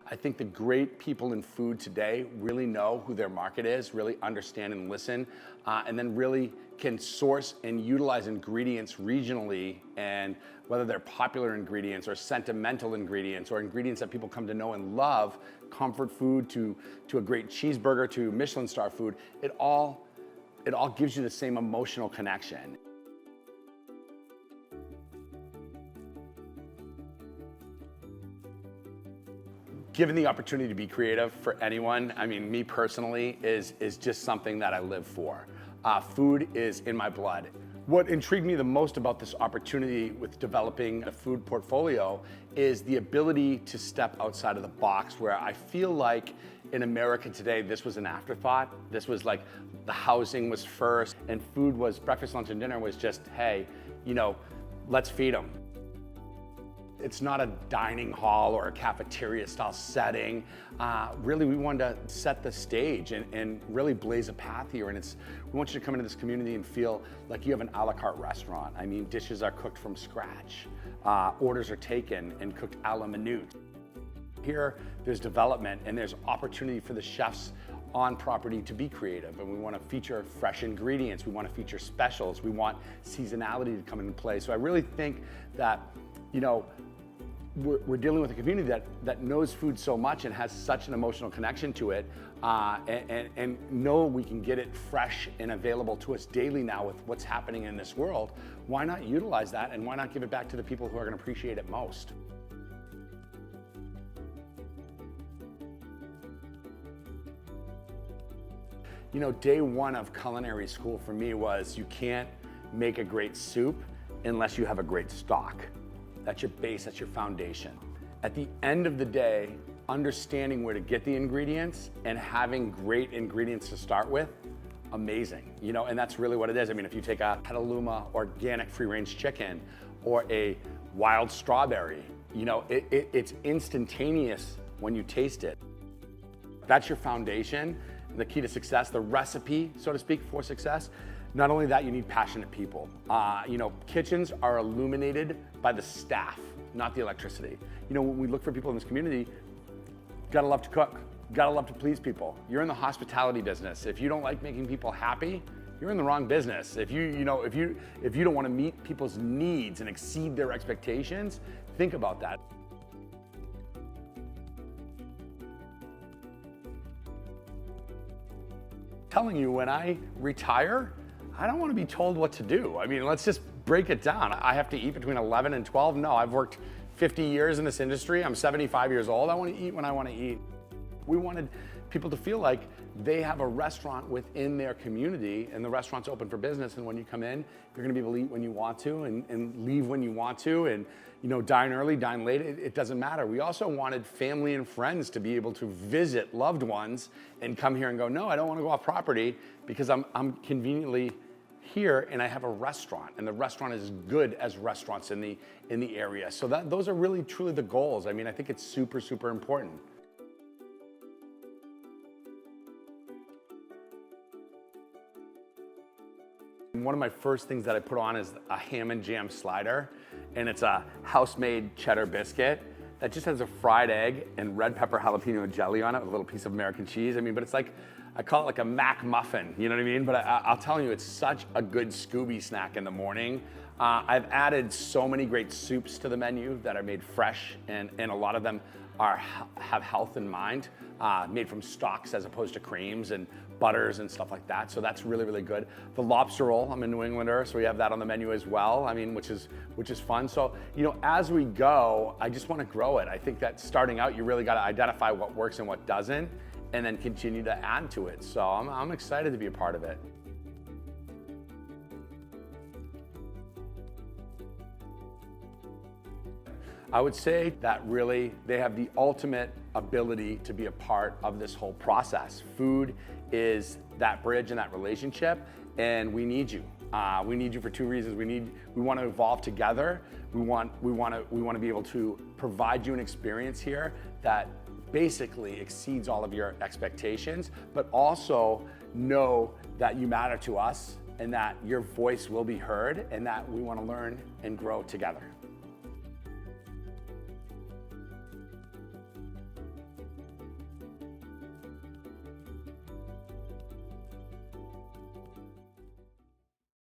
I think the great people in food today really know who their market is, really understand and listen, and then really can source and utilize ingredients regionally, and whether they're popular ingredients or sentimental ingredients or ingredients that people come to know and love, comfort food to a great cheeseburger to Michelin star food, it all gives you the same emotional connection. Given the opportunity to be creative for anyone, I mean, me personally, is just something that I live for. Food is in my blood. What intrigued me the most about this opportunity with developing a food portfolio is the ability to step outside of the box, where I feel like in America today, this was an afterthought. This was like the housing was first, and food was breakfast, lunch, and dinner was just, hey, let's feed them. It's not a dining hall or a cafeteria style setting. Really, we wanted to set the stage and really blaze a path here. And we want you to come into this community and feel like you have an a la carte restaurant. I mean, dishes are cooked from scratch. Orders are taken and cooked a la minute. Here, there's development and there's opportunity for the chefs on property to be creative, and we want to feature fresh ingredients. We want to feature specials. We want seasonality to come into play. So I really think that, we're dealing with a community that knows food so much and has such an emotional connection to it, and know we can get it fresh and available to us daily now with what's happening in this world. Why not utilize that, and why not give it back to the people who are going to appreciate it most? Day one of culinary school for me was, you can't make a great soup unless you have a great stock. That's your base, that's your foundation. At the end of the day, understanding where to get the ingredients and having great ingredients to start with, amazing. And that's really what it is. I mean, if you take a Petaluma organic free-range chicken or a wild strawberry, it's instantaneous when you taste it. That's your foundation, the key to success, the recipe, so to speak, for success. Not only that, you need passionate people. Kitchens are illuminated by the staff, not the electricity. When we look for people in this community, gotta love to cook, gotta love to please people. You're in the hospitality business. If you don't like making people happy, you're in the wrong business. If you don't want to meet people's needs and exceed their expectations, think about that. Telling you, when I retire, I don't want to be told what to do. I mean, let's just break it down. I have to eat between 11 and 12. No, I've worked 50 years in this industry. I'm 75 years old. I want to eat when I want to eat. We wanted people to feel like they have a restaurant within their community, and the restaurant's open for business. And when you come in, you're going to be able to eat when you want to and leave when you want to, and dine early, dine late. It doesn't matter. We also wanted family and friends to be able to visit loved ones and come here and go, no, I don't want to go off property because I'm conveniently here and I have a restaurant, and the restaurant is as good as restaurants in the area. So those are really truly the goals. I mean, I think it's super, super important. One of my first things that I put on is a ham and jam slider, and it's a house-made cheddar biscuit that just has a fried egg and red pepper jalapeno jelly on it with a little piece of American cheese. I mean, but it's like, I call it like a MacMuffin, you know what I mean? But I'll tell you, it's such a good Scooby snack in the morning. I've added so many great soups to the menu that are made fresh, and a lot of them have health in mind, made from stocks as opposed to creams and butters and stuff like that. So that's really, really good. The lobster roll, I'm a New Englander, so we have that on the menu as well. I mean, which is fun. So, as we go, I just want to grow it. I think that starting out, you really got to identify what works and what doesn't, and then continue to add to it. So I'm excited to be a part of it. I would say that really they have the ultimate ability to be a part of this whole process. Food is that bridge and that relationship, and we need you. We need you for two reasons. We want to evolve together. We want to be able to provide you an experience here that basically exceeds all of your expectations, but also know that you matter to us and that your voice will be heard, and that we want to learn and grow together.